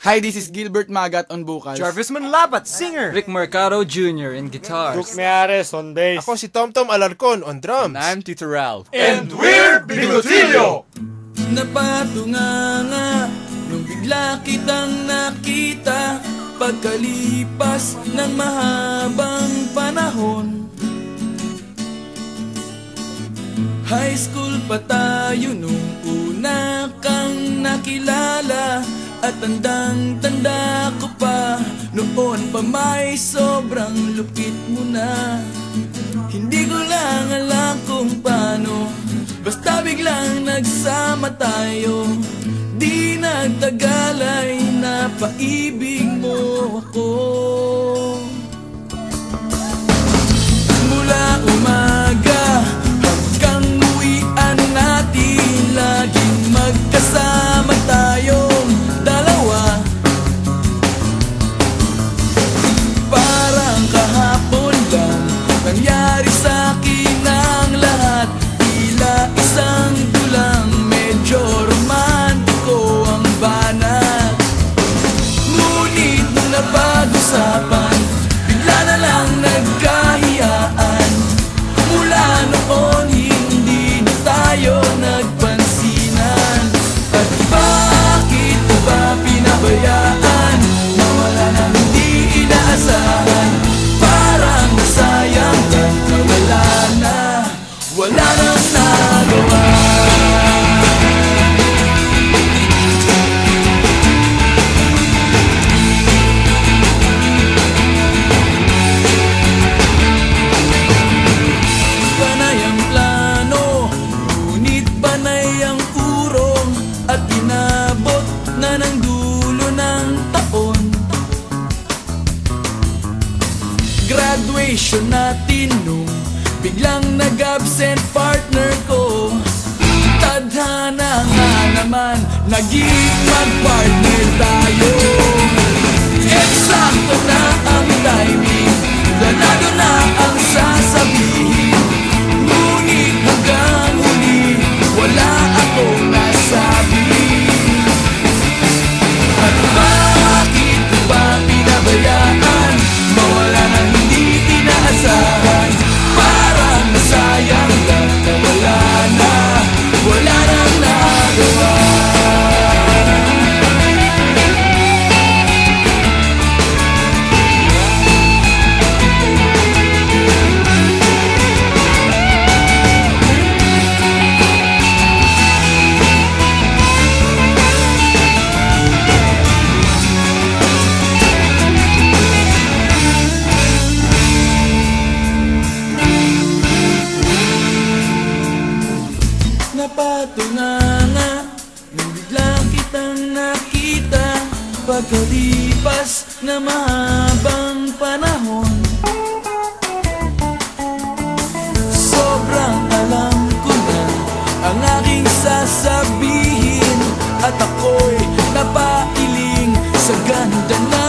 Hi, this is Gilbert Magat on vocals. Jarvis Manlapat, singer. Rick Mercado Jr. in guitars. Brooke Meares on bass. Ako si Tom Alarcon on drums. I'm Tito Ralph. And we're Bigotillo! Napatunganga nung bigla kitang nakita pagkalipas ng mahabang panahon. High school pa tayo nung una kang nakilala. At tandang-tanda ko pa, noon pa may sobrang lupit mo na. Hindi ko lang alam kung paano, basta biglang nagsama tayo. Di nagtagal ay napaibig mo ako. Mula umaga hanggang uwian natin, laging magkasama tayong dalawa. Parang kahapon lang nangyari sa'kin ang lahat. Tila isang dulang, medyo romantiko ang banat. Ngunit nung napag-usapan, bigla na lang nagkahiyaan. Mula noon hindi na tayo nagpansinan. At bakit mo ba pinabayaan? Mawala na hindi inaasahan. Parang nasayang at nawala na, wala nang nagawa. Panay ang plano, ngunit panay ang urong. At inabot na ng dulo ng taon. Graduation natin nung biglang nag-absent partner ko. Tadhana nga naman, naging mag-partner tayo. Eksakto na ang timing, planado na ang sasabihin. Ngunit hanggang huli, wala akong nasabi. At bakit ko ba pinabayaan? Mawala na hindi inaasahan. Parang nasayang at nawala na, wala nang nagawa. Napatunganga nung bigla kitang nakita pagkalipas na mahabang panahon. Sobrang alam ko na ang aking sasabihin, at ako'y napailing sa ganda na